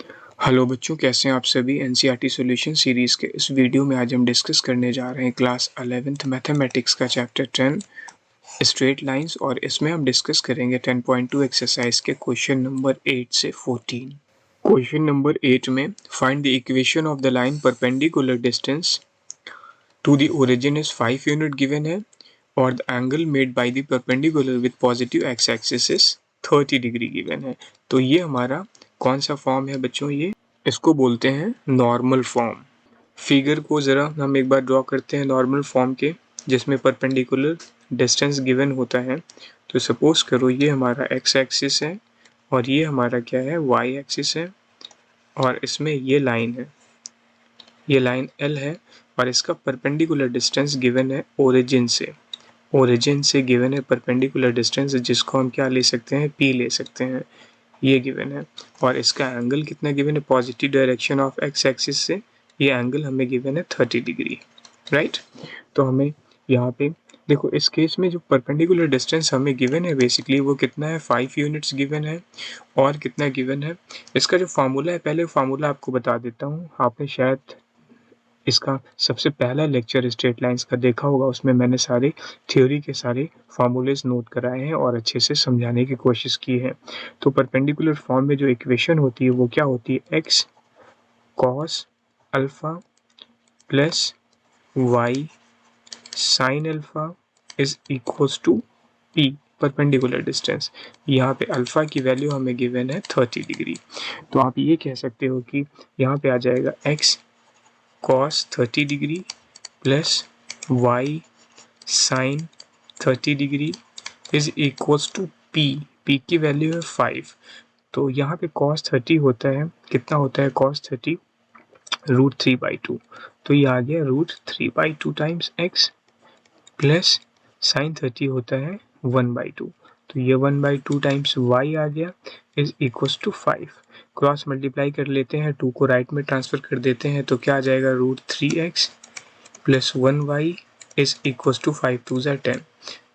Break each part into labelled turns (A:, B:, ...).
A: Hello बच्चों, कैसे हैं आप सभी। एनसीईआरटी सॉल्यूशन सीरीज़ के इस वीडियो में आज हम डिस्कस करने जा रहे हैं क्लास 11th मैथमेटिक्स का चैप्टर 10 स्ट्रेट लाइंस, और इसमें हम डिस्कस करेंगे 10.2 एक्सरसाइज के क्वेश्चन नंबर 8 से 14। क्वेश्चन नंबर 8 में find the equation of the line perpendicular distance to the origin is 5 unit given है और the angle made by the perpendicular with positive x axis is 30 degree given है। तो ये हमारा कौन सा फॉर्म है बच्चों, ये इसको बोलते हैं नॉर्मल फॉर्म। फिगर को ज़रा हम एक बार ड्रॉ करते हैं नॉर्मल फॉर्म के, जिसमें परपेंडिकुलर डिस्टेंस गिवन होता है। तो सपोज करो ये हमारा एक्स एक्सिस है और ये हमारा क्या है, वाई एक्सिस है, और इसमें ये लाइन है, ये लाइन एल है, और इसका परपेंडिकुलर डिस्टेंस गिवन है ओरिजिन से। ओरिजिन से गिवन है परपेंडिकुलर डिस्टेंस, जिसको हम क्या ले सकते हैं, पी ले सकते हैं, ये गिवन है। और इसका एंगल कितना गिवन है, positive direction of x axis से ये एंगल हमें गिवन है 30 डिग्री, राइट। तो हमें यहाँ पे देखो, इस केस में जो परपेंडिकुलर डिस्टेंस हमें गिवन है बेसिकली वो कितना है, 5 यूनिट्स गिवन है। और कितना गिवन है, इसका जो फार्मूला है, पहले फार्मूला आपको बता देता हूँ। आपने शायद इसका सबसे पहला लेक्चर स्ट्रेट लाइंस का देखा होगा, उसमें मैंने सारे थ्योरी के सारे फार्मूलेज नोट कराए हैं और अच्छे से समझाने की कोशिश की है। तो परपेंडिकुलर फॉर्म में जो इक्वेशन होती है वो क्या होती है, x cos alpha plus y sin alpha is equals to p perpendicular distance. यहाँ पे अल्फा की वैल्यू हमें गिवन है 30 डिग्री। तो आप ये कह सकते हो कि यहाँ पे आ जाएगा x cos 30 degree plus y sin 30 degree is equals to p। p की वैल्यू है 5। तो यहाँ पे cos 30 होता है, कितना होता है cos 30, √3/2। तो ये आ गया √3/2 टाइम्स x प्लस sin 30 होता है 1/2। तो ये 1/2 टाइम्स y आ गया is equals to 5। Cross multiply कर लेते हैं, 2 को राइट में ट्रांसफर कर देते हैं, तो क्या आ जाएगा, √3x plus 1y is equals to 5 2 ज़ा 10।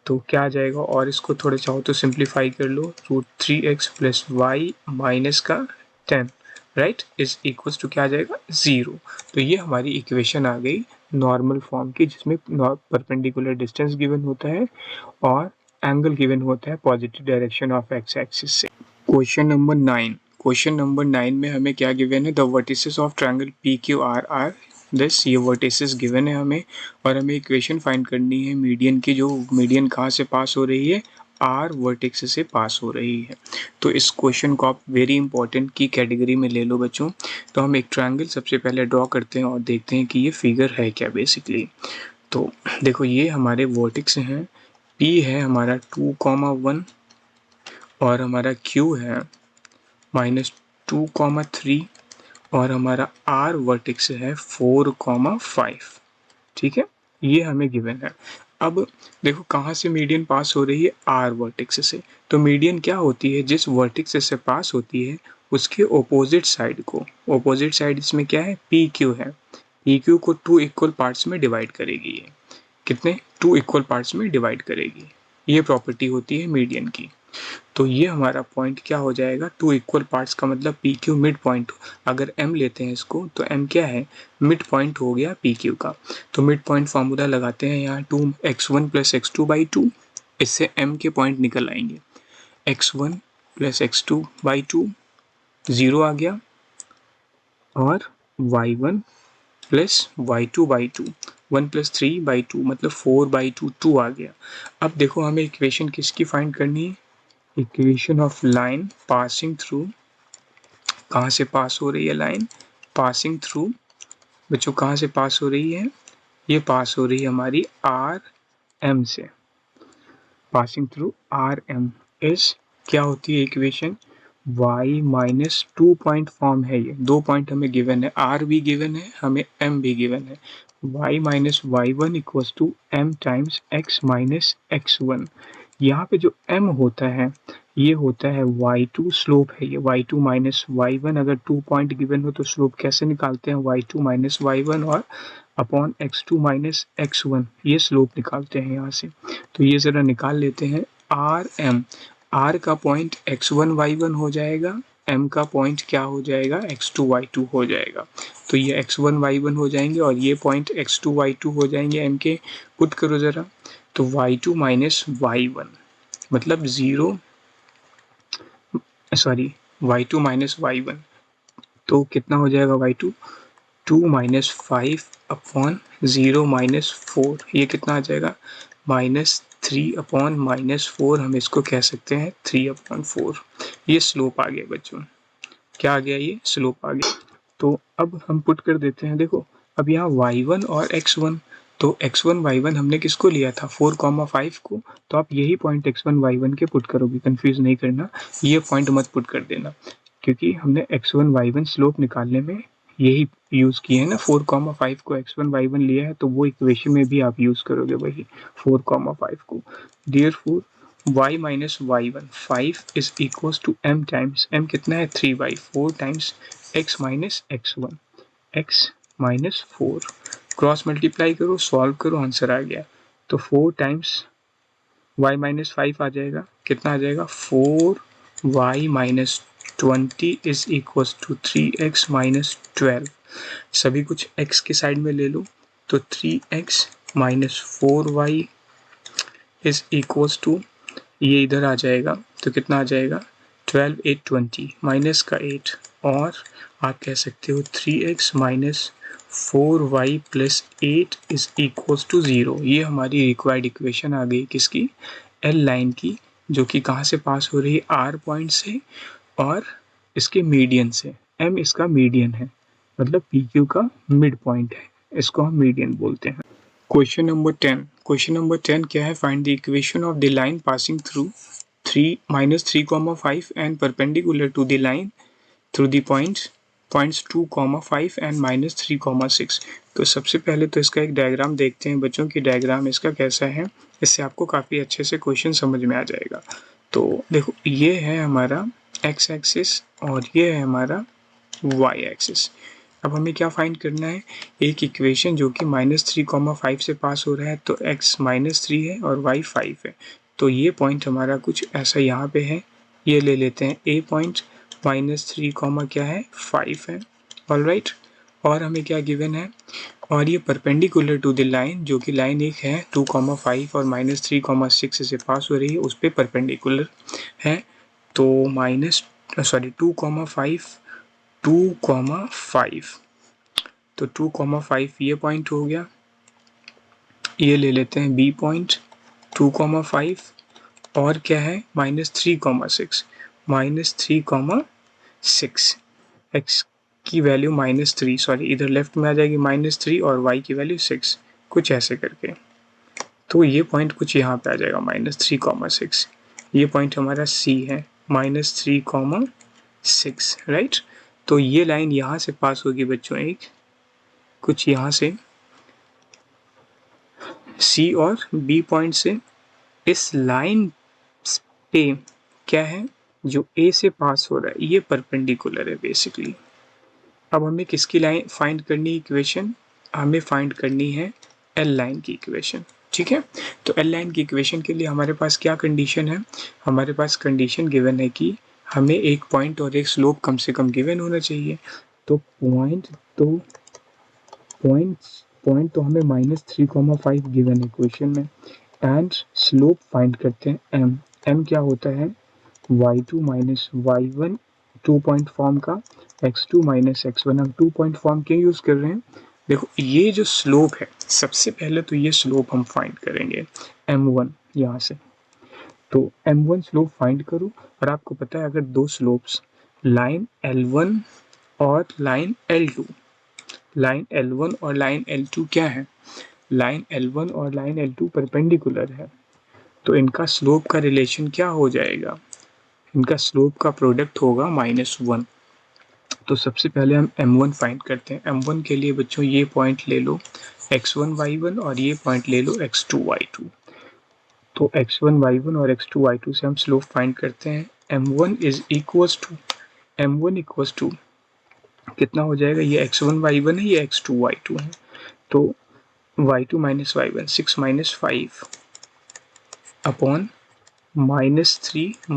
A: तो क्या आ जाएगा, और इसको थोड़ा चाहो तो सिंप्लीफाई कर लो, √3x प्लस वाई माइनस का 10, राइट, इज इक्वल्स टू क्या आ जाएगा, 0। तो ये हमारी इक्वेशन आ गई नॉर्मल फॉर्म की, जिसमें परपेंडिकुलर डिस्टेंस गिवन होता है और एंगल गिवन होता है positive direction of x axis से। Question number 9। क्वेश्चन नंबर 9 में हमें क्या गिवन है, the vertices of triangle P Q R are this. ये वर्टिसेस गिवन है हमें, और हमें इक्वेशन फाइंड करनी है मीडियन की। जो मीडियन कहाँ से पास हो रही है, आर वर्टेक्स से पास हो रही है। तो इस क्वेश्चन को आप वेरी इंपॉर्टेंट की कैटेगरी में ले लो बच्चों। तो हम एक ट्रायंगल सबसे पहले ड्रॉ करते हैं और देखते हैं कि ये फिगर है क्या बेसिकली। तो देखो, ये हमारे वर्टेक्स हैं, पी है हमारा 2,1 और हमारा क्यू है -2,3 और हमारा आर वर्टेक्स है 4,5। ठीक है, ये हमें गिवन है। अब देखो कहाँ से मीडियन पास हो रही है, आर वर्टेक्स से। तो मीडियन क्या होती है, जिस वर्टेक्स से पास होती है उसके ओपोजिट साइड को, ओपोजिट साइड इसमें क्या है, पी क्यू है, पी क्यू को 2 इक्वल पार्ट्स में डिवाइड करेगी। ये कितने, 2 इक्वल पार्ट्स में डिवाइड करेगी। ये प्रॉपर्टी होती है मीडियन की। तो ये हमारा पॉइंट क्या हो जाएगा, 2 इक्वल पार्ट्स का मतलब पी क्यू मिड पॉइंट। अगर m लेते हैं इसको, तो m क्या है, मिड पॉइंट हो गया पी क्यू का। तो मिड पॉइंट फार्मूला लगाते हैं यहाँ, 2x1 + x2/2। इससे m के पॉइंट निकल आएंगे, x1 + x2/2 0 आ गया, और y1 + y2/2 1 + 3/2 मतलब 4/2 2 आ गया। अब देखो हमें इक्वेशन किसकी फाइंड करनी है, equation of line passing through. कहाँ से पास हो रही है लाइन, पासिंग थ्रू। बच्चों कहाँ से पास हो रही है, ये पास हो रही है हमारी आर एम से, passing through R M is क्या होती है इक्वेशन, y - 2 पॉइंट फॉर्म है। ये 2 पॉइंट हमें गिवन है, r भी गिवन है, हमें m भी गिवन है। y - y1 = m times x - x1। यहाँ पे जो m होता है ये होता है y2, स्लोप है ये, y2 - y1। अगर 2 पॉइंट गिवन हो तो स्लोप कैसे निकालते हैं, y2 - y1 और अपॉन x2 - x1, ये स्लोप निकालते हैं यहाँ से। तो ये ज़रा निकाल लेते हैं, आर एम, आर का पॉइंट x1 y1 हो जाएगा m का पॉइंट क्या हो जाएगा, x2 y2 हो जाएगा। तो ये x1 y1 हो जाएंगे और ये पॉइंट x2 y2 हो जाएंगे m के। पुट करो ज़रा, तो y2 माइनस y1 मतलब 0, सॉरी y2 माइनस y1, तो कितना हो जाएगा y2, 2 माइनस 5 अपॉन 0 माइनस 4, ये कितना आ जाएगा -3 अपॉन -4, हम इसको कह सकते हैं 3 अपॉन 4। ये स्लोप आ गया बच्चों, क्या आ गया, ये स्लोप आ गया। तो अब हम पुट कर देते हैं, देखो अब यहाँ y1 और x1, तो x1 y1 हमने किसको लिया था 4,5 को, तो आप यही पॉइंट x1 y1 के पुट करोगे, कंफ्यूज नहीं करना, ये पॉइंट मत पुट कर देना, क्योंकि हमने x1 y1 स्लोप निकालने में यही यूज़ किए हैं ना, 4,5 को x1 y1 लिया है, तो वो इक्वेशन में भी आप यूज़ करोगे वही 4,5 को। Therefore y minus y1 5 is equals to m times, m कितना है 3y, 4 times x minus x1, x minus 4, cross multiply करो, सॉल्व करो, आंसर आ गया। तो 4 टाइम्स y माइनस 5 आ जाएगा, कितना आ जाएगा 4y minus 20 is equals to 3x minus 12। सभी कुछ x के साइड में ले लो, तो 3x minus 4y is equals to, ये इधर आ जाएगा, तो कितना आ जाएगा 12 8 20 माइनस का 8, और आप कह सकते हो 3x minus 4y plus 8 is equals to 0। ये हमारी रिक्वायर्ड इक्वेशन आ गई किसकी, एल लाइन की, जो कि कहाँ से पास हो रही है, आर पॉइंट से और इसके मीडियन से। एम इसका मीडियन है, मतलब पी क्यू का मिड पॉइंट है, इसको हम मीडियन बोलते हैं। क्वेश्चन नंबर 10, क्वेश्चन नंबर 10 क्या है, find the equation of the line passing through 3 minus 3,5 and perpendicular to the line through the points 2,5 and -3,6। तो सबसे पहले तो इसका एक डायग्राम देखते हैं बच्चों की, डायग्राम इसका कैसा है, इससे आपको काफ़ी अच्छे से क्वेश्चन समझ में आ जाएगा। तो देखो ये है हमारा x एक्सिस और ये है हमारा y एक्सिस। अब हमें क्या फाइंड करना है, एक इक्वेशन जो कि -3,5 से पास हो रहा है, तो x -3 है और y 5 है, तो ये पॉइंट हमारा कुछ ऐसा यहाँ पे है, ये ले लेते हैं a पॉइंट, -3, क्या है 5 है, ऑलराइट। और हमें क्या गिवन है, और ये परपेंडिकुलर टू द लाइन, जो कि लाइन एक है 2,5 और -3,6 से पास हो रही है, उस पर परपेंडिकुलर है, तो 2,5 तो 2,5 ये पॉइंट हो गया, ये ले लेते हैं b पॉइंट 2,5, और क्या है -3,6, -3,6, x की वैल्यू -3, सॉरी इधर लेफ्ट में आ जाएगी -3 और y की वैल्यू 6, कुछ ऐसे करके, तो ये पॉइंट कुछ यहाँ पे आ जाएगा -3,6, ये पॉइंट हमारा c है -3,6, राइट। तो ये लाइन यहाँ से पास होगी बच्चों, एक कुछ यहाँ से C और B पॉइंट से, इस लाइन पे क्या है जो A से पास हो रहा है, ये परपेंडिकुलर है बेसिकली। अब हमें किसकी लाइन फाइंड करनी है, इक्वेशन हमें फाइंड करनी है L लाइन की इक्वेशन, ठीक है। तो L लाइन की इक्वेशन के लिए हमारे पास क्या कंडीशन है, हमारे पास कंडीशन गिवन है कि हमें एक पॉइंट और एक स्लोप कम से कम गिवन होना चाहिए। तो पॉइंट तो हमें -3,5 गिवन है क्वेश्चन में, एंड स्लोप फाइंड करते हैं m क्या होता है y2 minus y1, 2 point form का, x2 माइनस x1, हम 2 पॉइंट फॉर्म क्यों यूज़ कर रहे हैं, देखो ये जो स्लोप है, सबसे पहले तो ये स्लोप हम फाइंड करेंगे m1 यहाँ से, तो m1 स्लोप फाइंड करो, और आपको पता है अगर दो स्लोप्स लाइन L1 और लाइन L2, लाइन L1 और लाइन L2 क्या है, लाइन L1 और लाइन L2 परपेंडिकुलर है, तो इनका स्लोप का रिलेशन क्या हो जाएगा, इनका स्लोप का प्रोडक्ट होगा -1। तो सबसे पहले हम m1 फाइंड करते हैं। m1 के लिए बच्चों ये पॉइंट ले लो x1 y1 और ये पॉइंट ले लो x2 y2। तो x1 y1 और x2 y2 से हम स्लोप फाइंड करते हैं। m1 इज इक्वल्स टू कितना हो जाएगा, ये x1 y1 है, ये x2 y2 है, तो y2 minus y1 6 minus 5 upon -3 -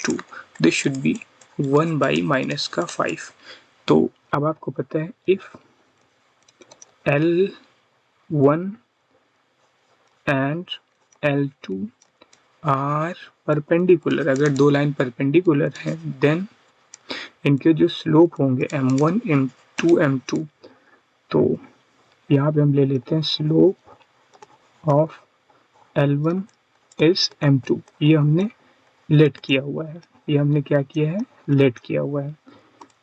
A: 2, this should be 1 by minus का 5। तो अब आपको पता है if L1 and L2 are perpendicular, अगर दो लाइन परपेंडिकुलर हैं देन इनके जो स्लोप होंगे m1 m2 m2, तो यहाँ पे हम ले लेते हैं slope of L1 is m2। ये हमने लेट किया हुआ है, ये हमने क्या किया है, लेट किया हुआ है।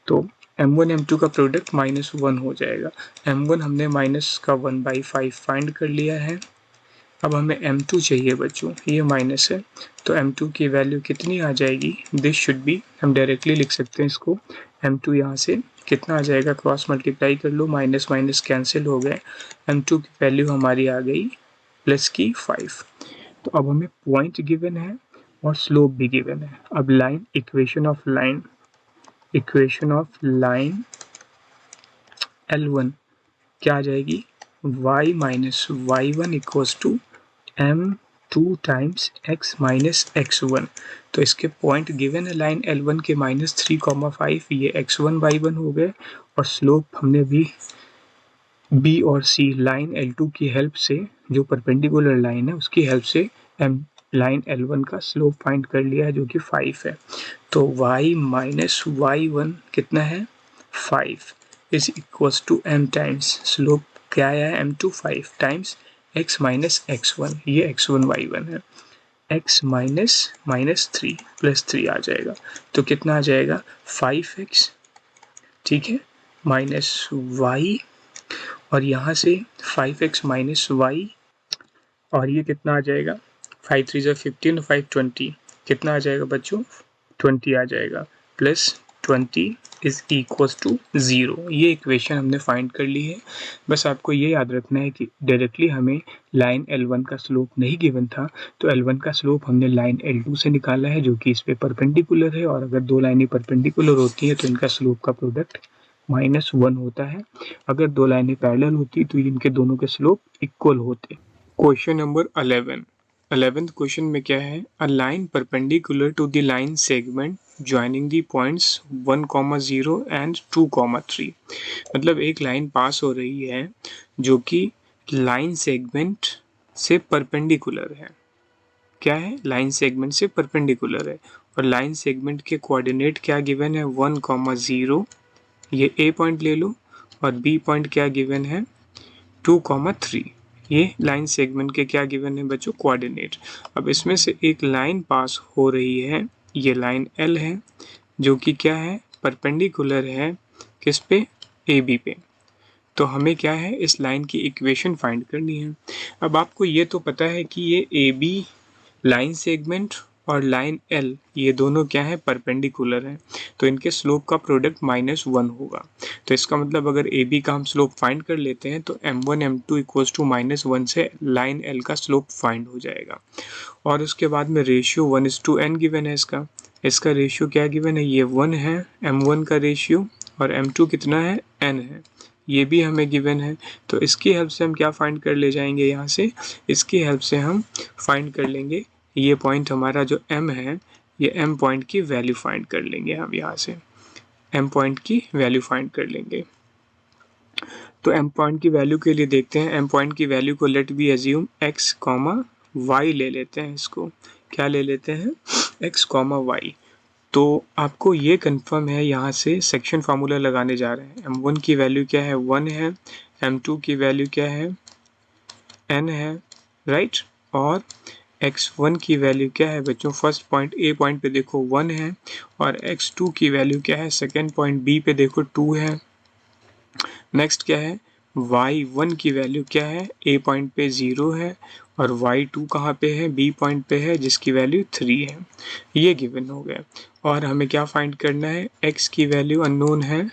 A: तो m1 m2 का प्रोडक्ट -1 हो जाएगा। m1 हमने माइनस का 1/5 फाइंड कर लिया है। अब हमें m2 चाहिए बच्चों, ये माइनस है, तो m2 की वैल्यू कितनी आ जाएगी, दिस शुड बी, हम डायरेक्टली लिख सकते हैं इसको, m2 यहाँ से कितना आ जाएगा, क्रॉस मल्टीप्लाई कर लो, माइनस माइनस कैंसिल हो गए, m2 की वैल्यू हमारी आ गई प्लस की 5। तो अब हमें पॉइंट गिवन है और स्लोप भी गिवन है। अब line, equation of line L1 क्या आ जाएगी, y minus y1 equals to m2 times x minus x1। तो इसके पॉइंट गिवन है लाइन L1 के -3,5, ये x1 y1 हो गए, और स्लोप हमने भी B और C लाइन L2 की हेल्प से, जो परपेंडिकुलर लाइन है उसकी हेल्प से लाइन L1 का स्लोप फाइंड कर लिया है जो कि 5 है। तो y माइनस y1 कितना है, 5 is equals to m times slope क्या आया है, m2 5 times x minus x1, ये x1 y1 है, x माइनस 3 प्लस 3 आ जाएगा, तो कितना आ जाएगा 5x, ठीक है, माइनस y, और यहाँ से 5x माइनस y, और ये कितना आ जाएगा, 5 3 ज़ा 15, 5 20, कितना आ जाएगा बच्चों, 20 आ जाएगा, प्लस 20 इज इक्वल्स टू 0। ये इक्वेशन हमने फाइंड कर ली है। बस आपको ये याद रखना है कि डायरेक्टली हमें लाइन L1 का स्लोप नहीं गिवन था, तो L1 का स्लोप हमने लाइन L2 से निकाला है जो कि इस पे परपेंडिकुलर है, और अगर दो लाइनें परपेंडिकुलर होती हैं तो इनका स्लोप का प्रोडक्ट -1 होता है। अगर दो लाइनें पैरेलल होती तो इनके दोनों के स्लोप इक्वल होते। क्वेश्चन नंबर 11th क्वेश्चन में क्या है, a line perpendicular to the line segment joining the points 1,0 and 2,3। मतलब एक लाइन पास हो रही है जो कि लाइन सेगमेंट से परपेंडिकुलर है। क्या है, लाइन सेगमेंट से परपेंडिकुलर है, और लाइन सेगमेंट के कोऑर्डिनेट क्या गिवन है, 1,0, ये ए पॉइंट ले लो, और बी पॉइंट क्या गिवन है, 2,3। ये लाइन सेगमेंट के क्या गिवन है बच्चों, कोऑर्डिनेट। अब इसमें से एक लाइन पास हो रही है, ये लाइन L है, जो कि क्या है, परपेंडिकुलर है किस पे, AB पे। तो हमें क्या है, इस लाइन की इक्वेशन फाइंड करनी है। अब आपको ये तो पता है कि ये AB लाइन सेगमेंट और लाइन L ये दोनों क्या है, परपेंडिकुलर हैं, तो इनके स्लोप का प्रोडक्ट -1 होगा। तो इसका मतलब अगर AB का हम स्लोप फाइंड कर लेते हैं तो m1 m2 इक्वल्स टू -1 से लाइन L का स्लोप फाइंड हो जाएगा। और उसके बाद में रेशियो 1:n गिवन है इसका, रेशियो क्या गिवन है, ये 1 है m1 का रेशियो, और m2 कितना है, n है, ये भी हमें गिवन है। तो इसकी हेल्प से हम क्या फाइंड कर ले जाएंगे, यहाँ से इसकी हेल्प से हम फाइंड कर लेंगे ये पॉइंट हमारा जो m है, ये m पॉइंट की वैल्यू फाइंड कर लेंगे हम, यहाँ से m पॉइंट की वैल्यू फाइंड कर लेंगे। तो m पॉइंट की वैल्यू के लिए देखते हैं, m पॉइंट की वैल्यू को let be assume x, y ले लेते हैं, इसको क्या ले लेते हैं, x, y। तो आपको ये कंफर्म है, यहाँ से सेक्शन फार्मूला लगाने जा रहे हैं। m1 की वैल्यू क्या है, 1 है, m2 की वैल्यू क्या है, n है, राइट, और x1 की वैल्यू क्या है बच्चों, फर्स्ट पॉइंट A पॉइंट पे देखो 1 है, और x2 की वैल्यू क्या है, सेकेंड पॉइंट B पे देखो 2 है। नेक्स्ट क्या है, y1 की वैल्यू क्या है, A पॉइंट पे 0 है, और y2 कहाँ पे है, B पॉइंट पे है जिसकी वैल्यू 3 है। ये गिवन हो गया, और हमें क्या फाइंड करना है, x की वैल्यू अननोन है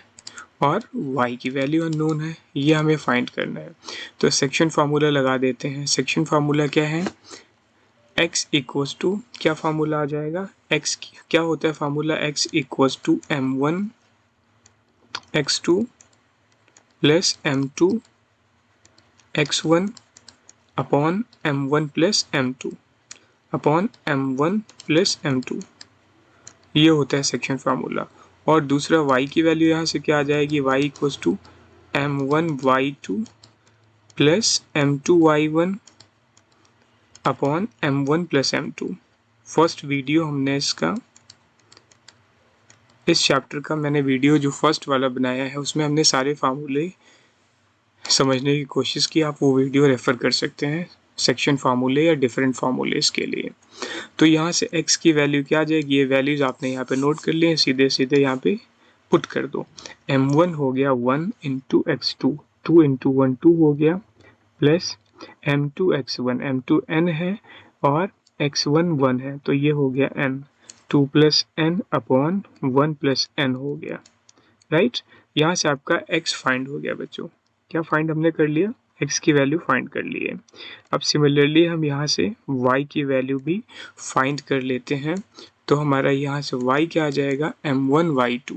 A: और y की वैल्यू अननोन है, ये हमें फाइंड करना है। तो सेक्शन फार्मूला लगा देते हैं। सेक्शन फार्मूला क्या है, x इक्वल्स टू, क्या फार्मूला आ जाएगा, x क्या होता है formula, x equals to m1 x2 plus m2 x1 upon m1 plus m2 upon m1 plus m2। ये होता है सेक्शन फार्मूला। और दूसरा y की वैल्यू यहाँ से क्या आ जाएगी, y equals to m1y2 plus m2y1 upon m1 plus m2। First video हमने इसका, इस चैप्टर का मैंने वीडियो जो फर्स्ट वाला बनाया है उसमें हमने सारे फार्मूले समझने की कोशिश की। आप वो वीडियो रेफ़र कर सकते हैं सेक्शन फार्मूले या डिफरेंट फार्मूलेस के लिए। तो यहाँ से x की वैल्यू क्या आ जाएगी, ये वैल्यूज़ आपने यहाँ पे नोट कर लिए, सीधे सीधे यहाँ पे पुट कर दो। m1 हो गया 1 इंटू x2, 2 इंटू 1 2 हो गया, plus m2 x1, m2 n है और x1 1 है, तो ये हो गया n, 2 plus n upon 1 plus n हो गया, राइट। यहाँ से आपका x फाइंड हो गया बच्चों। क्या फाइंड हमने कर लिया, x की वैल्यू फाइंड कर ली है। अब सिमिलरली हम यहाँ से y की वैल्यू भी फाइंड कर लेते हैं। तो हमारा यहाँ से y क्या आ जाएगा, m1y2,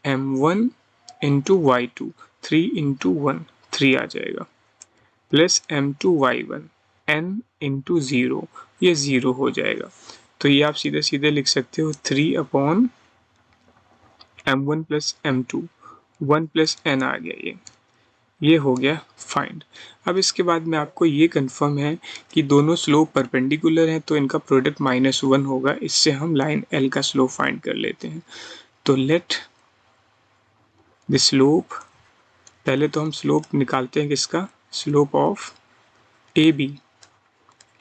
A: m1 into y2, 3 into 1 3 आ जाएगा, प्लस m2y1 n इंटू 0, ये 0 हो जाएगा। तो ये आप सीधे सीधे लिख सकते हो 3 upon m1 plus m2, 1 plus n आ गया, ये हो गया फाइंड। अब इसके बाद में आपको ये कंफर्म है कि दोनों स्लोप परपेंडिकुलर हैं, तो इनका प्रोडक्ट -1 होगा। इससे हम लाइन L का स्लोप फाइंड कर लेते हैं। तो लेट द स्लोप, पहले तो हम स्लोप निकालते हैं किसका, स्लोप ऑफ AB।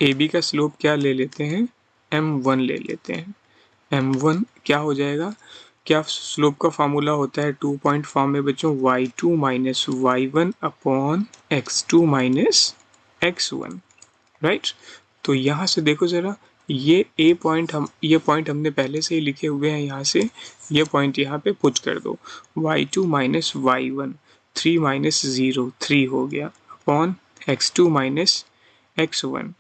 A: AB का स्लोप क्या ले लेते हैं, m1 ले लेते हैं। m1 क्या हो जाएगा, क्या स्लोप का फार्मूला होता है 2 पॉइंट फॉर्म में बच्चों, y2 minus y1 upon x2 minus x1, right. तो यहाँ से देखो ज़रा, ये ये पॉइंट हमने पहले से ही लिखे हुए हैं, यहाँ से ये पॉइंट यहाँ पे पुट कर दो। y2 माइनस y1, 3 माइनस 0 3 हो गया, upon x2 minus x1,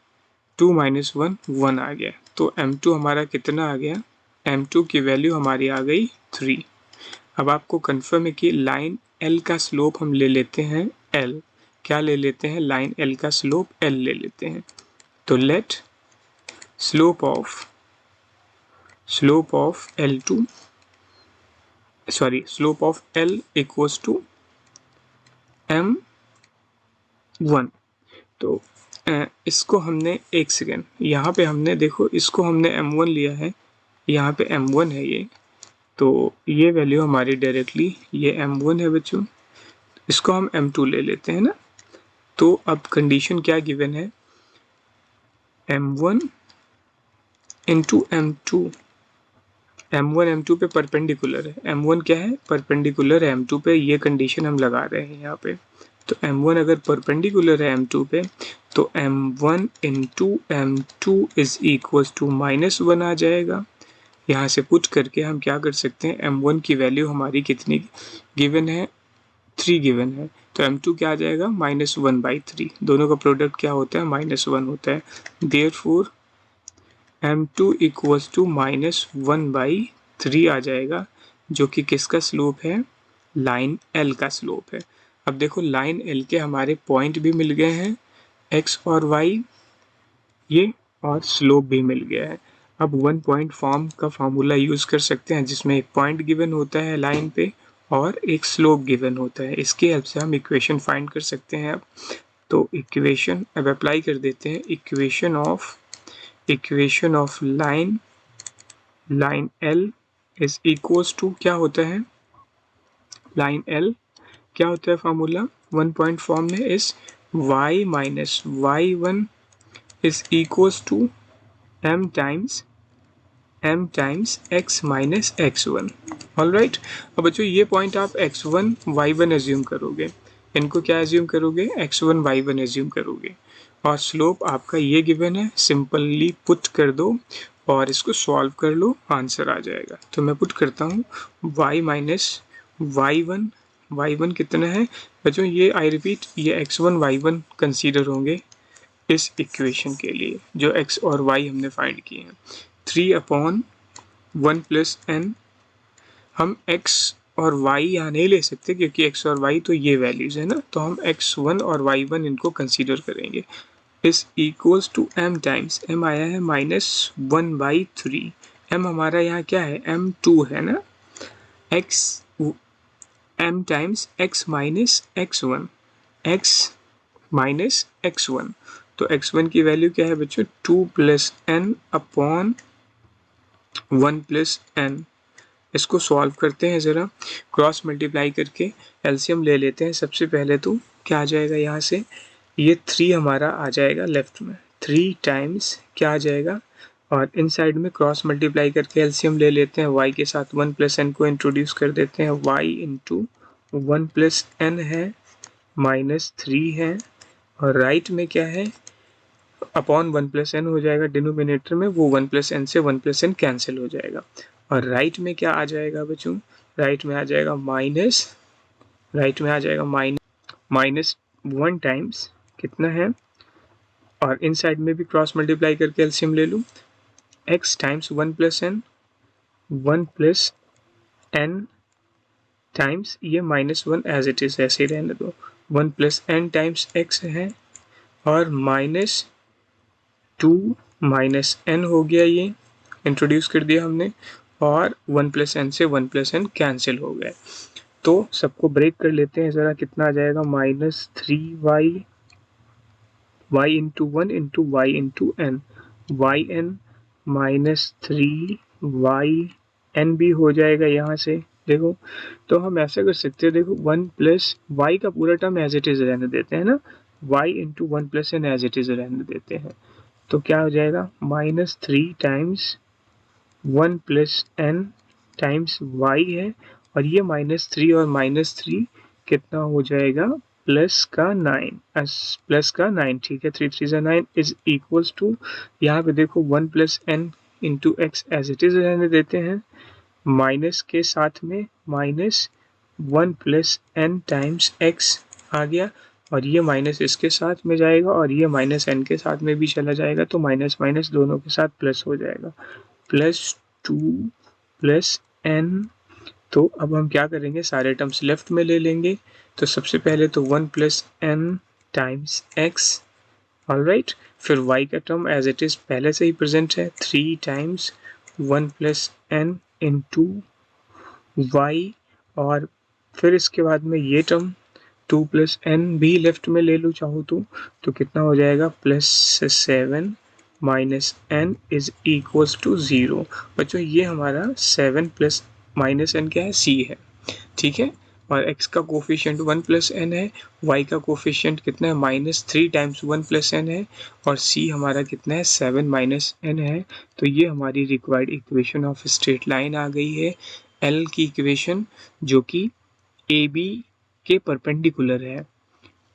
A: 2 minus 1 1 आ गया। तो m2 हमारा कितना आ गया, m2 की वैल्यू हमारी आ गई 3। अब आपको कंफर्म है कि लाइन L का स्लोप हम ले लेते हैं L, क्या ले लेते हैं, लाइन L का स्लोप L ले लेते हैं। तो let slope of L2, slope of L equals to m1। तो इसको हमने, एक सेकेंड, यहाँ पे हमने देखो, इसको हमने m1 लिया है, यहाँ पे m1 है ये, तो ये वैल्यू हमारी डायरेक्टली ये m1 है बच्चों, इसको हम m2 ले लेते हैं ना। तो अब कंडीशन क्या गिवन है, m1 into m2, m1 m2 पे परपेंडिकुलर है, m1 क्या है, परपेंडिकुलर है m2 पे, ये कंडीशन हम लगा रहे हैं यहाँ पे। तो m1 अगर परपेंडिकुलर है m2 पे, तो m1 into m2 is equals to -1 आ जाएगा। यहाँ से पुट करके हम क्या कर सकते हैं, m1 की वैल्यू हमारी कितनी गिवन है, 3 गिवन है, तो m2 क्या आ जाएगा, -1/3। दोनों का प्रोडक्ट क्या होता है, -1 होता है। देयरफॉर m2 इक्वल्स टू -1/3 आ जाएगा, जो कि किसका स्लोप है, लाइन L का स्लोप है। अब देखो लाइन L के हमारे पॉइंट भी मिल गए हैं, x और y, ये, और स्लोप भी मिल गया है। अब 1 पॉइंट फॉर्म का फार्मूला यूज़ कर सकते हैं, जिसमें एक पॉइंट गिवन होता है लाइन पे और एक स्लोप गिवन होता है। इसके हेल्प से हम इक्वेशन फाइंड कर सकते हैं। अब तो इक्वेशन अब अप्लाई कर देते हैं, equation of line L is equals to, क्या होता है, लाइन L क्या होता है फार्मूला 1 पॉइंट फॉर्म में, इस y minus y1 is equals to m times x minus x1। Alright. अब बच्चों ये पॉइंट आप x1 y1 एज्यूम करोगे, इनको क्या एज्यूम करोगे, x1 y1 एज्यूम करोगे, और स्लोप आपका ये गिवन है, सिंपली पुट कर दो और इसको सॉल्व कर लो, आंसर आ जाएगा। तो मैं पुट करता हूँ y माइनस y1 कितना है बच्चों, ये आई रिपीट, ये x1 y1 कंसीडर होंगे इस इक्वेशन के लिए जो x और y हमने फाइंड किए हैं। 3/1 प्लस n, हम x और y यहाँ नहीं ले सकते क्योंकि x और y तो ये वैल्यूज़ है ना, तो हम x1 और y1 इनको कंसीडर करेंगे। Is equals to m times, m आया है -1/3, m हमारा यहाँ क्या है, m2 है ना, m times x minus x1, x minus x1, तो x1 की वैल्यू क्या है बच्चों, 2 plus n upon 1 plus n। इसको सॉल्व करते हैं ज़रा, क्रॉस मल्टीप्लाई करके एलसीएम ले लेते हैं। सबसे पहले तो क्या आ जाएगा यहाँ से, ये 3 हमारा आ जाएगा लेफ्ट में, 3 टाइम्स क्या आ जाएगा, और इन साइड में क्रॉस मल्टीप्लाई करके एलसीएम ले लेते हैं, y के साथ 1 प्लस n को इंट्रोड्यूस कर देते हैं, y इंटू 1 प्लस n है माइनस 3 है, और राइट में क्या है, अपॉन 1 प्लस n हो जाएगा डिनोमिनेटर में, वो 1 प्लस n से 1 प्लस n कैंसिल हो जाएगा, और राइट में क्या आ जाएगा बच्चों, राइट में आ जाएगा माइनस, राइट में आ जाएगा माइनस 1 टाइम्स कितना है, और इन साइड में भी क्रॉस मल्टीप्लाई करके एलसीएम ले लूँ, x times 1 plus n, 1 plus n times ये माइनस 1 एज इट इज़ ऐसे ही रहने दो, 1 प्लस n टाइम्स x है, और माइनस 2 माइनस n हो गया, ये इंट्रोड्यूस कर दिया हमने, और 1 प्लस n से 1 प्लस n कैंसिल हो गए। तो सबको ब्रेक कर लेते हैं ज़रा, कितना आ जाएगा, minus 3y, y into 1 into y into n, y n minus 3y n भी हो जाएगा यहाँ से। देखो तो हम ऐसा कर सकते हैं, देखो 1 प्लस y का पूरा टर्म एज इट इज़ रहने देते हैं ना, y into 1 plus n as it is रहने देते हैं, तो क्या हो जाएगा, minus 3 times 1 plus n times y है, और ये माइनस 3 और माइनस 3 कितना हो जाएगा, प्लस का 9, प्लस का 9, ठीक है, 3 3 से 9 इज इक्वल्स टू, यहाँ पे देखो 1 plus n into x as it is रहने देते हैं, माइनस के साथ में minus 1 plus n times x आ गया, और ये माइनस इसके साथ में जाएगा, और ये माइनस n के साथ में भी चला जाएगा, तो माइनस माइनस दोनों के साथ प्लस हो जाएगा, प्लस 2 प्लस n। तो अब हम क्या करेंगे, सारे टर्म्स लेफ्ट में ले लेंगे, तो सबसे पहले तो 1 plus n times x, alright, फिर y का टर्म एज इट इज़ पहले से ही प्रेजेंट है, 3 times 1 plus n into y, और फिर इसके बाद में ये टर्म 2 प्लस n भी लेफ्ट में ले लूँ चाहूँ तो कितना हो जाएगा, plus 7 minus n is equals to 0। बच्चों ये हमारा 7 प्लस माइनस n क्या है, c है, ठीक है, और x का कोफिशिएंट 1 प्लस n है, y का कोफिशिएंट कितना है, माइनस 3 टाइम्स 1 प्लस n है, और c हमारा कितना है, 7 माइनस n है। तो ये हमारी required equation of straight line आ गई है, l की इक्वेशन, जो कि AB के परपेंडिकुलर है।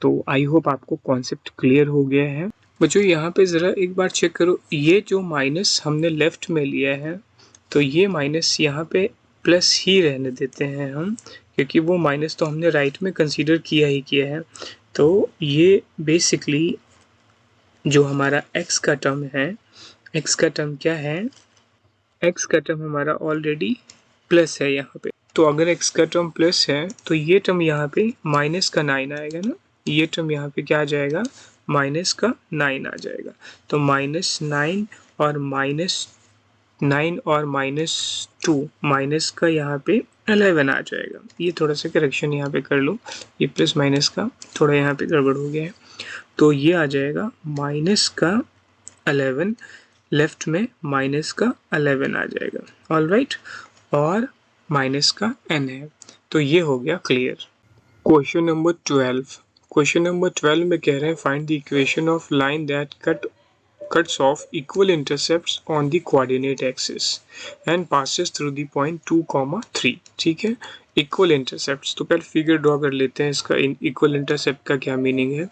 A: तो आई होप आपको कॉन्सेप्ट क्लियर हो गया है। बच्चों यहाँ पे ज़रा एक बार चेक करो, ये जो माइनस हमने लेफ्ट में लिया है, तो ये माइनस यहाँ पे प्लस ही रहने देते हैं हम, क्योंकि वो माइनस तो हमने राइट में कंसीडर किया ही किया है। तो ये बेसिकली जो हमारा x का टर्म है, x का टर्म क्या है, x का टर्म हमारा ऑलरेडी प्लस है यहाँ पे, तो अगर x का टर्म प्लस है तो ये टर्म यहाँ पे माइनस का 9 आएगा ना, ये टर्म यहाँ पे क्या आ जाएगा, माइनस का 9 आ जाएगा, तो माइनस 9 और माइनस 9 और माइनस 2, माइनस का यहाँ पे 11 आ जाएगा। ये थोड़ा सा करेक्शन यहाँ पे कर लो, ये प्लस माइनस का थोड़ा यहाँ पे गड़बड़ हो गया है, तो ये आ जाएगा माइनस का 11, लेफ्ट में माइनस का 11 आ जाएगा, ऑलराइट, और माइनस का n है। तो ये हो गया clear. Question number 12, question number 12 में कह रहे हैं find the equation of line that cuts off equal intercepts on the coordinate axis and passes through the point 2, 3, ठीक है, इक्वल इंटरसेप्ट। तो पहले फिगर ड्रॉ कर लेते हैं, इसका इक्वल इंटरसेप्ट का क्या मीनिंग है।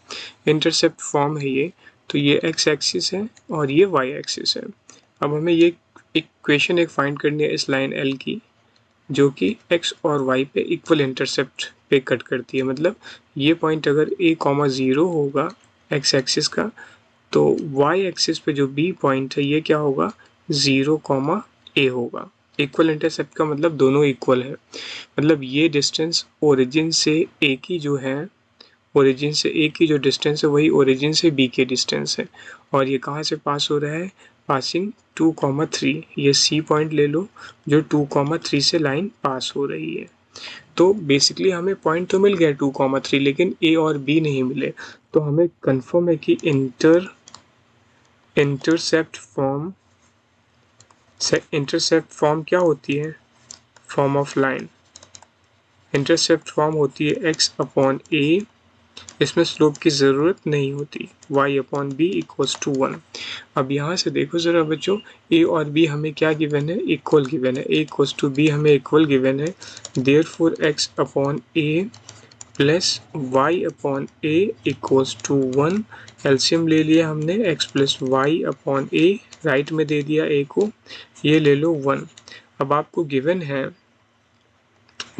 A: इंटरसेप्ट फॉर्म है ये, तो ये x एक्सिस है और ये y एक्सिस है। अब हमें ये इक्वेशन एक फाइंड करनी है इस लाइन L की, जो कि x और y पे इक्वल इंटरसेप्ट पे कट करती है। मतलब ये पॉइंट अगर a, 0 होगा x एक्सिस का, तो y एक्सिस पे जो b पॉइंट है ये क्या होगा, 0, a होगा। इक्वल इंटरसेप्ट का मतलब दोनों इक्वल है, मतलब ये डिस्टेंस ओरिजिन से a की जो है, ओरिजिन से a की जो डिस्टेंस है वही ओरिजिन से b की डिस्टेंस है, और ये कहाँ से पास हो रहा है, पासिंग 2,3, ये C पॉइंट ले लो जो 2,3 से लाइन पास हो रही है। तो बेसिकली हमें पॉइंट तो मिल गया 2,3, लेकिन A और B नहीं मिले। तो हमें कंफर्म है कि इंटरसेप्ट फॉर्म क्या होती है? Form of line intercept form होती है x/a, इसमें स्लोप की ज़रूरत नहीं होती, y/b इक्वल्स टू 1। अब यहाँ से देखो ज़रा बच्चों, a और b हमें क्या गिवन है? इक्वल गिवन है। a इक्वल्स टू b हमें इक्वल गिवन है, therefore x/a plus y/a equals to 1। LCM ले लिया हमने, x प्लस y/a, राइट में दे दिया a को, ये ले लो 1। अब आपको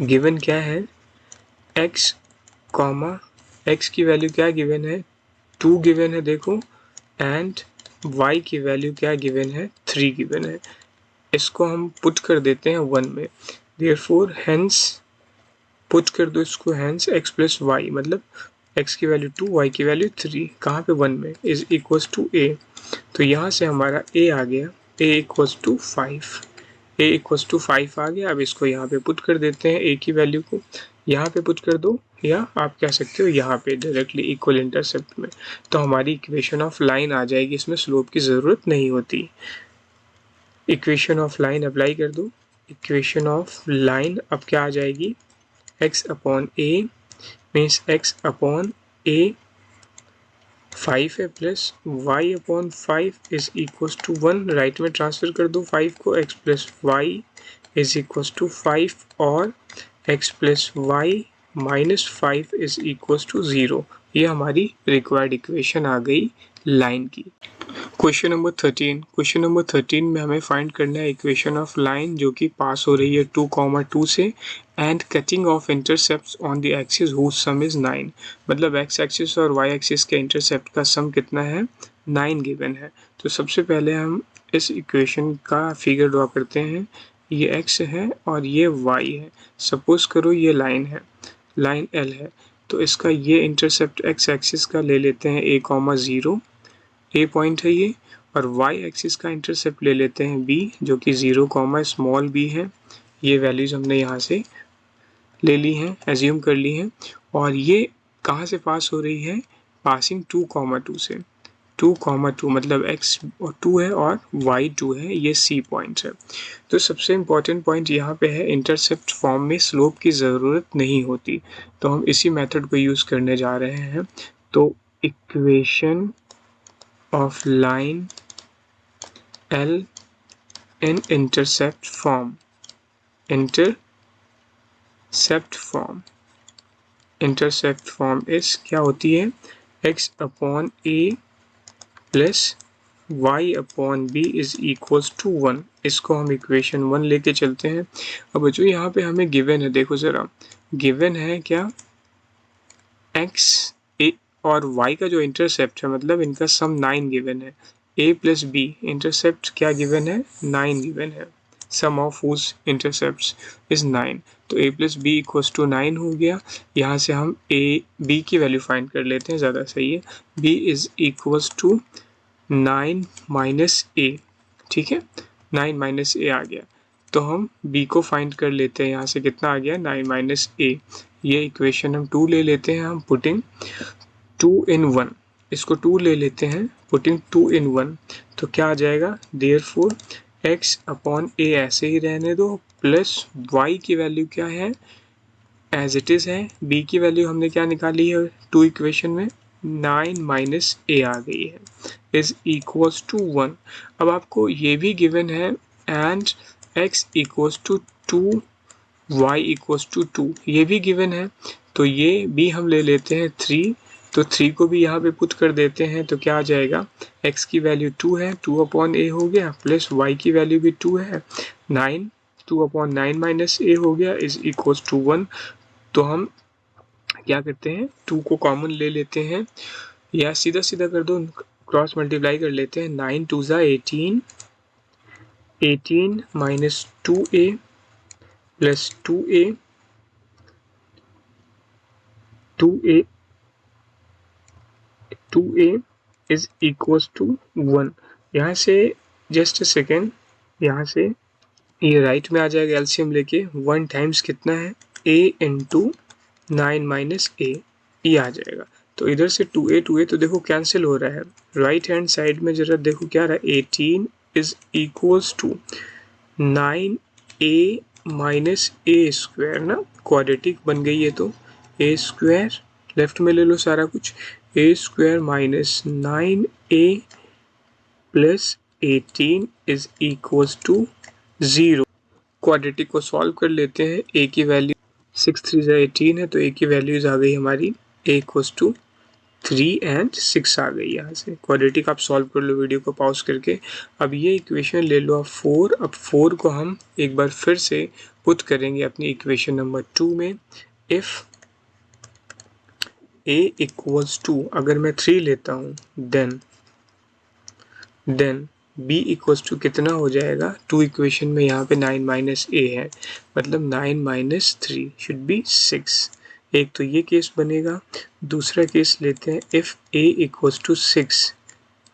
A: गिवन क्या है? x कॉमा x की वैल्यू क्या गिवन है? 2 गिवन है देखो, एंड y की वैल्यू क्या गिवन है? 3 गिवन है। इसको हम पुट कर देते हैं 1 में, देयरफॉर हेंस पुट कर दो इसको, हेंस x प्लस वाई, मतलब x की वैल्यू 2, y की वैल्यू 3, कहाँ पे? 1 में, इज इक्वल्स टू a। तो यहाँ से हमारा a आ गया, a equals to 5, a equals to 5 आ गया। अब इसको यहाँ पे पुट कर देते हैं, a की वैल्यू को यहाँ पे पुट कर दो, या आप कह सकते हो यहाँ पे डायरेक्टली इक्वल इंटरसेप्ट में। तो हमारी इक्वेशन ऑफ लाइन आ जाएगी, इसमें स्लोप की ज़रूरत नहीं होती। इक्वेशन ऑफ लाइन अप्लाई कर दो। इक्वेशन ऑफ लाइन अब क्या आ जाएगी? x/a मीन्स x/a 5 है plus y/5 is equals to 1। Right में ट्रांसफर कर दो 5 को, x plus y is equals to 5 और x plus y minus 5 is equals to 0। ये हमारी रिक्वायर्ड इक्वेशन आ गई लाइन की। क्वेश्चन नंबर 13 में हमें फाइंड करना है इक्वेशन ऑफ लाइन जो कि पास हो रही है 2,2 से, and cutting off intercepts on the axis whose sum is 9। मतलब एक्स एक्सिस और वाई एक्सिस के इंटरसेप्ट का सम कितना है? 9 गिवन है। तो सबसे पहले हम इस इक्वेशन का फिगर ड्रॉ करते हैं। ये x है और ये y है। सपोज करो ये लाइन है, लाइन L है, तो इसका ये इंटरसेप्ट x एक्सिस का ले लेते हैं a,0, ए पॉइंट है ये, और y एक्सिस का इंटरसेप्ट ले लेते हैं b, जो कि 0, स्मॉल b है। ये वैल्यूज हमने यहाँ से ले ली हैं, एज्यूम कर ली हैं। और ये कहाँ से पास हो रही है? पासिंग 2,2 से। 2,2 मतलब x 2 है और y 2 है, ये c पॉइंट है। तो सबसे इम्पॉर्टेंट पॉइंट यहाँ पे है, इंटरसेप्ट फॉर्म में स्लोप की ज़रूरत नहीं होती, तो हम इसी मेथड को यूज़ करने जा रहे हैं। तो equation of line L in intercept form is क्या होती है? x/a plus y/b is equals to 1। इसको हम इक्वेशन 1 लेके चलते हैं। अब बच्चों यहाँ पे हमें गिवन है, देखो ज़रा, गिवन है क्या? x a और y का जो इंटरसेप्ट है, मतलब इनका सम 9 गिवन है। a प्लस b इंटरसेप्ट क्या गिवन है? 9 गिवन है। Sum of whose intercepts is 9। तो a plus b equals to 9 हो गया। यहाँ से हम b की वैल्यू फाइंड कर लेते हैं, ज़्यादा सही है। b is equals to 9 minus a, ठीक है, 9 माइनस a आ गया। तो हम b को फाइंड कर लेते हैं, यहाँ से कितना आ गया? 9 माइनस a। ये इक्वेशन हम 2 ले लेते हैं, हम पुटिंग 2 in 1, इसको 2 ले लेते हैं, पुटिंग 2 in 1, तो क्या आ जाएगा? देयरफॉर x/a ऐसे ही रहने दो, प्लस y की वैल्यू क्या है? एज इट इज़ है। b की वैल्यू हमने क्या निकाली है 2 इक्वेशन में? 9 माइनस a आ गई है, इज इक्वल्स टू 1। अब आपको ये भी गिवन है, and x equals to 2, y equals to 2, ये भी गिवन है। तो ये भी हम ले लेते हैं 3, तो 3 को भी यहाँ पे पुट कर देते हैं, तो क्या आ जाएगा? x की वैल्यू 2 है, 2/a हो गया, प्लस y की वैल्यू भी 2 है, 9, 2/9 माइनस a हो गया, इज इक्वल्स टू 1। तो हम क्या करते हैं? 2 को कॉमन ले लेते हैं, या सीधा सीधा कर दो, क्रॉस मल्टीप्लाई कर लेते हैं। 9 2 ज़ा 18, 18 minus 2a plus 2a, 2a is equals to 1। यहाँ से जस्ट सेकेंड, यहाँ से ये राइट में आ जाएगा एलसीएम लेके, 1 टाइम्स कितना है a इंटू 9 माइनस a, ये आ जाएगा। तो इधर से 2a तो देखो कैंसिल हो रहा है। राइट हैंड साइड में जरा देखो क्या रहा है, 18 is equals to 9a minus a square ना, क्वाड्रेटिक बन गई है। तो a स्क्वायर लेफ्ट में ले लो सारा कुछ, a square minus 9a plus 18 is equals to 0। Quadratic को सॉल्व कर लेते हैं। a की वैल्यू 6 3 18 है, तो a की वैल्यूज आ गई हमारी a इक्वल्स टू 3 एंड 6 आ गई। यहाँ से क्वाड्रेटिक आप सॉल्व कर लो वीडियो को पॉज करके। अब ये इक्वेशन ले लो आप 4। अब 4 को हम एक बार फिर से पुट करेंगे अपनी इक्वेशन नंबर 2 में। इफ a इक्वल्स टू, अगर मैं 3 लेता हूँ देन b इक्वल्स टू कितना हो जाएगा, 2 इक्वेशन में यहाँ पे 9 माइनस a है, मतलब 9 माइनस 3 शुड बी 6। एक तो ये केस बनेगा। दूसरा केस लेते हैं, if a equals to 6,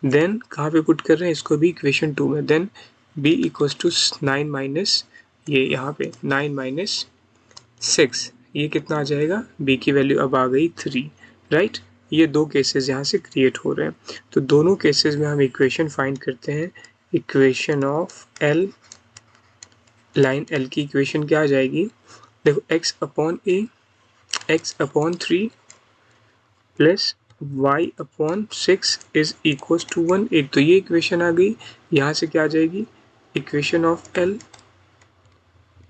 A: then कहाँ पे पुट कर रहे हैं इसको भी इक्वेशन 2 में, then b equals to 9 minus ये यहाँ पे 9 माइनस 6, ये कितना आ जाएगा, b की वैल्यू अब आ गई 3, राइट। ये दो केसेस यहाँ से क्रिएट हो रहे हैं। तो दोनों केसेस में हम इक्वेशन फाइंड करते हैं। Equation of l, line l की इक्वेशन क्या आ जाएगी, देखो x upon a, x upon 3 plus y upon 6 is equal to 1। एक तो ये इक्वेशन आ गई। यहाँ से क्या आ जाएगी, इक्वेशन ऑफ l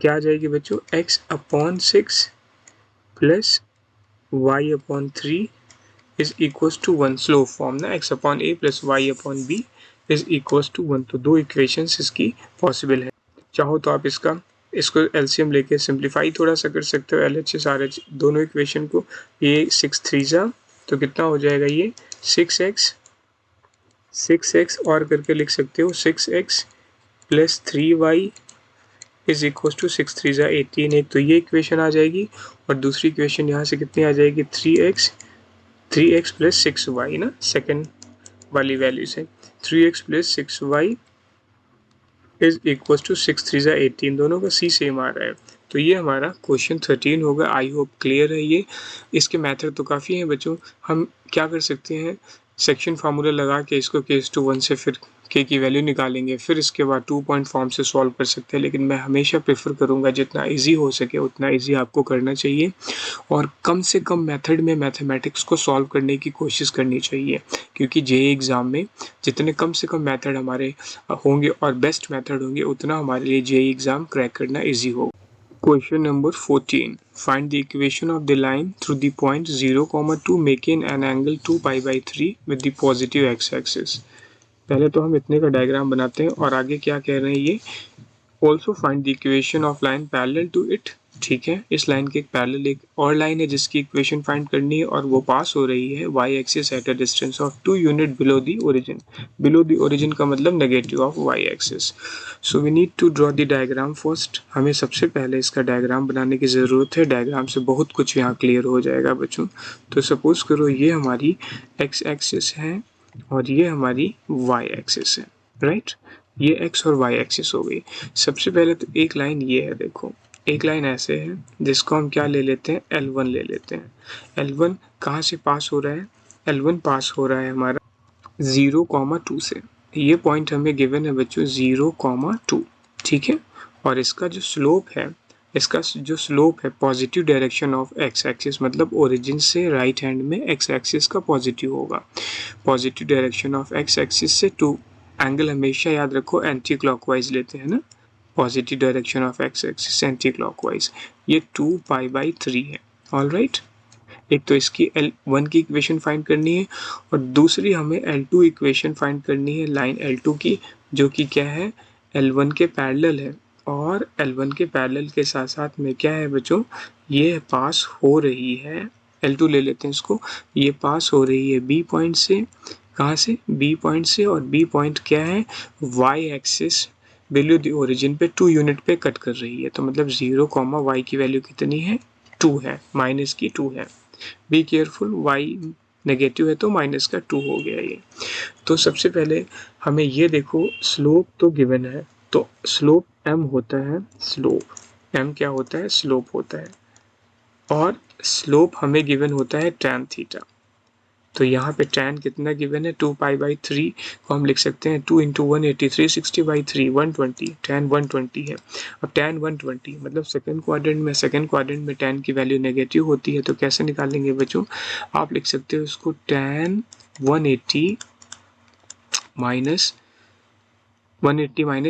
A: क्या आ जाएगी बच्चों, x upon 6 plus y upon 3 is equals to 1। Slope form ना, x upon a plus y upon b is equals to 1। तो दो इक्वेशंस इसकी पॉसिबल है। चाहो तो आप इसको एलसीएम लेके सिंप्लीफाई थोड़ा सा कर सकते हो, LHS RH दोनों इक्वेशन को। ये 6 3 जा तो कितना हो जाएगा, ये 6x और करके लिख सकते हो, 6x plus 3y is equal to 6 3 जा 18। एक तो ये इक्वेशन आ जाएगी और दूसरी इक्वेशन यहाँ से कितनी आ जाएगी, 3x प्लस 6y ना, सेकेंड वाली वैल्यू से 3x plus 6y is equal to 6 3 जा 18। दोनों का सी सेम आ रहा है। तो ये हमारा क्वेश्चन 13 होगा। आई होप क्लियर है ये। इसके मेथड तो काफ़ी हैं बच्चों। हम क्या कर सकते हैं, सेक्शन फार्मूला लगा के इसको केस टू 1 से फिर k की वैल्यू निकालेंगे, फिर इसके बाद 2 पॉइंट फॉर्म से सॉल्व कर सकते हैं। लेकिन मैं हमेशा प्रेफर करूँगा जितना इजी हो सके उतना इजी आपको करना चाहिए और कम से कम मेथड में मैथमेटिक्स को सॉल्व करने की कोशिश करनी चाहिए, क्योंकि जेईई एग्ज़ाम में जितने कम से कम मेथड हमारे होंगे और बेस्ट मेथड होंगे उतना हमारे लिए जेईई एग्ज़ाम क्रैक करना ईजी होगा। Question number 14. Find the equation of the line through the point 0, 2 making an angle 2 pi by 3 with the positive x-axis. पहले तो हम इतने का डायग्राम बनाते हैं और आगे क्या कह रहे हैं ये, also find the equation of line parallel to it. ठीक है, इस लाइन के एक पैरेलल एक और लाइन है जिसकी इक्वेशन फाइंड करनी है और वो पास हो रही है y axis at a distance of 2 unit below the origin. Below the origin का मतलब negative of y axis. So we need to draw the diagram first. हमें सबसे पहले इसका डायग्राम बनाने की ज़रूरत है। डायग्राम से बहुत कुछ यहाँ क्लियर हो जाएगा बच्चों। तो सपोज करो ये हमारी x एक्सिस है और ये हमारी y एक्सिस है, राइट। ये x और y एक्सिस हो गई। सबसे पहले तो एक लाइन ये है, देखो एक लाइन ऐसे है जिसको हम क्या ले लेते हैं, L1 ले लेते हैं। L1 कहाँ से पास हो रहा है, L1 पास हो रहा है हमारा 0,2 से। ये पॉइंट हमें गिवन है बच्चों 0,2, ठीक है। और इसका जो स्लोप है positive direction of x axis, मतलब ओरिजिन से राइट हैंड में x एक्सिस का पॉजिटिव होगा। Positive direction of x axis से 2 एंगल हमेशा याद रखो एंटी क्लॉकवाइज लेते हैं ना, positive direction of x axis anti clockwise. ये 2 पाई बाई 3 है, ऑल राइट। एक तो इसकी L1 की इक्वेशन फाइंड करनी है और दूसरी हमें L2 इक्वेशन फाइंड करनी है लाइन L2 की, जो कि क्या है, L1 के पैरेलल है। और L1 के पैरेलल के साथ साथ में क्या है बच्चों, ये पास हो रही है, L2 ले लेते हैं इसको, ये पास हो रही है B पॉइंट से। कहाँ से, B पॉइंट से। और B पॉइंट क्या है, Y axis below the origin पे 2 यूनिट पे कट कर रही है। तो मतलब 0, y की वैल्यू कितनी है, 2 है, माइनस की 2 है। बी केयरफुल, y नेगेटिव है तो माइनस का 2 हो गया ये। तो सबसे पहले हमें ये देखो, स्लोप तो गिवन है, तो स्लोप m होता है, स्लोप m क्या होता है, स्लोप होता है, और स्लोप हमें गिवन होता है tan थीटा। तो यहाँ पे tan कितना गिवन है, 2π/3 को हम लिख सकते हैं 2 × 180 360/3 120, tan 120 है। अब tan 120 मतलब सेकंड क्वाड्रेंट में tan की वैल्यू नेगेटिव होती है, तो कैसे निकालेंगे बच्चों, आप लिख सकते हो इसको tan 180 माइनस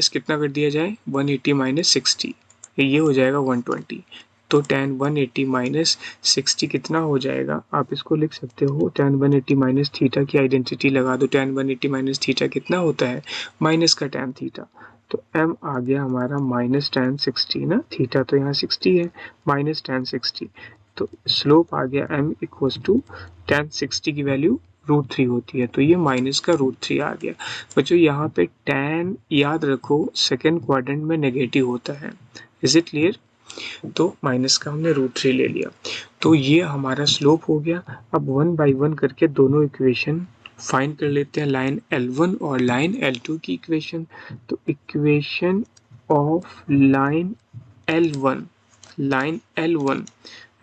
A: कितना कर दिया जाए, 180 माइनस 60, ये हो जाएगा 120। तो tan 180 माइनस 60 कितना हो जाएगा, आप इसको लिख सकते हो tan 180 माइनस थीटा की आइडेंटिटी लगा दो, tan 180 माइनस थीटा कितना होता है, माइनस का tan थीटा। तो m आ गया हमारा माइनस tan 60 ना, थीटा तो यहाँ 60 है, माइनस tan 60, तो स्लोप आ गया m इक्वल्स टू tan 60 की वैल्यू √3 होती है, तो ये माइनस का √3 आ गया। बच्चों यहाँ पे tan याद रखो सेकेंड क्वाड्रेंट में नेगेटिव होता है, इज इट क्लियर। तो माइनस का हमने √3 ले लिया, तो ये हमारा स्लोप हो गया। अब 1 बाई 1 करके दोनों इक्वेशन फाइंड कर लेते हैं, लाइन L1 और लाइन L2 की इक्वेशन। तो इक्वेशन ऑफ लाइन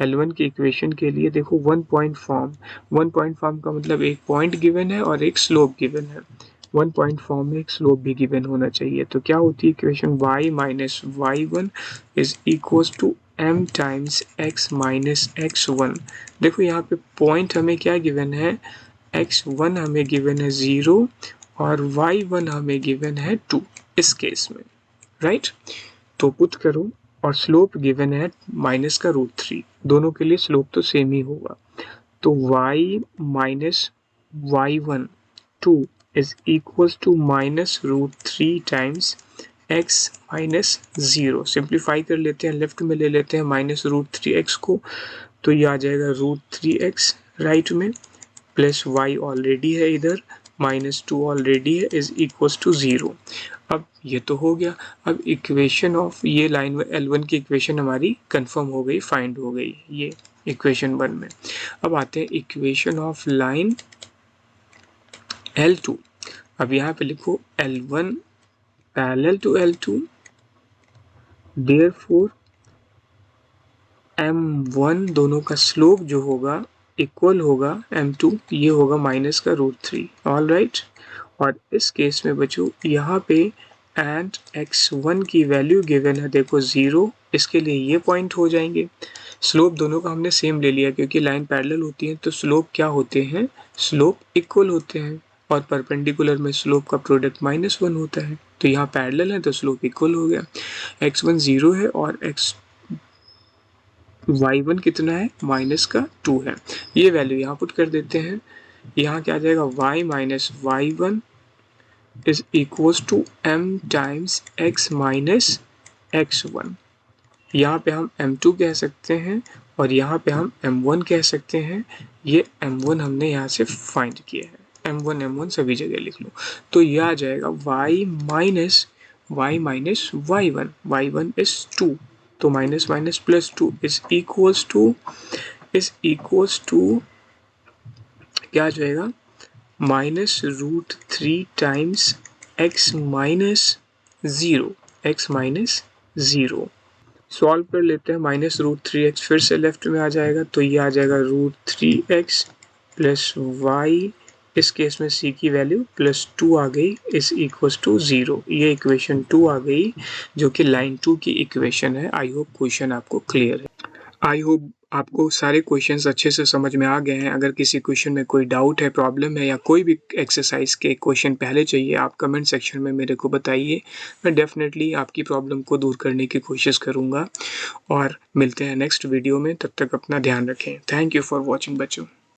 A: L1 की इक्वेशन के लिए देखो वन पॉइंट फॉर्म का मतलब एक पॉइंट गिवन है और एक स्लोप गिवन है। वन पॉइंट फॉर्म में एक स्लोप भी गिवन होना चाहिए। तो क्या होती है equation, y minus y1 is equals to m times x minus x1। देखो यहाँ पे पॉइंट हमें क्या गिवन है, x1 हमें गिवन है 0 और y1 हमें गिवन है 2 इस केस में, राइट। तो पुट करो और स्लोप गिवन है माइनस का √3, दोनों के लिए स्लोप तो सेम ही होगा। तो y minus y1 2 is equals to minus √3 times x minus 0। Simplify कर लेते हैं, लेफ्ट में ले लेते हैं माइनस √3x को, तो ये आ जाएगा √3x राइट में, प्लस y ऑलरेडी है इधर, माइनस 2 ऑलरेडी है, इज इक्वल्स टू 0। अब ये तो हो गया। अब इक्वेशन ऑफ ये लाइन L1 की इक्वेशन हमारी कंफर्म हो गई, फाइंड हो गई ये इक्वेशन 1 में। अब आते हैं इक्वेशन ऑफ लाइन L2। अब यहाँ पे लिखो L1 parallel to L2, therefore M1 दोनों का स्लोप जो होगा इक्वल होगा M2, ये होगा माइनस का √3, ऑल राइट। और इस केस में बच्चों यहाँ पे एंड x1 की वैल्यू गिवन है देखो 0, इसके लिए ये पॉइंट हो जाएंगे। स्लोप दोनों का हमने सेम ले लिया क्योंकि लाइन पैरेलल होती है तो स्लोप क्या होते हैं, स्लोप इक्वल होते हैं, और परपेंडिकुलर में स्लोप का प्रोडक्ट -1 होता है। तो यहाँ पैरेलल है तो स्लोप इक्वल हो गया, x1 0 है और y1 कितना है, माइनस का 2 है। ये वैल्यू यहाँ पुट कर देते हैं, यहाँ क्या आ जाएगा y minus y1 is equals to m times x minus x1। यहाँ पे हम m2 कह सकते हैं और यहाँ पे हम m1 कह सकते हैं। ये m1 हमने यहाँ से फाइंड किया है, m1 सभी जगह लिख लो। तो यह आ जाएगा y माइनस y1 इज 2, तो minus minus plus 2 is equals to क्या आ जाएगा, minus √3 times x minus 0। Solve कर लेते हैं, माइनस √3x फिर से लेफ्ट में आ जाएगा, तो ये आ जाएगा √3x प्लस y, इस केस में c की वैल्यू प्लस 2 आ गई, इज इक्वल्स टू 0। ये इक्वेशन 2 आ गई जो कि लाइन 2 की इक्वेशन है। आई होप क्वेश्चन आपको क्लियर है। आई होप आपको सारे क्वेश्चंस अच्छे से समझ में आ गए हैं। अगर किसी क्वेश्चन में कोई डाउट है, प्रॉब्लम है या कोई भी एक्सरसाइज के क्वेश्चन पहले चाहिए, आप कमेंट सेक्शन में मेरे को बताइए। मैं डेफिनेटली आपकी प्रॉब्लम को दूर करने की कोशिश करूँगा। और मिलते हैं नेक्स्ट वीडियो में, तब तक अपना ध्यान रखें। थैंक यू फॉर वॉचिंग बच्चों।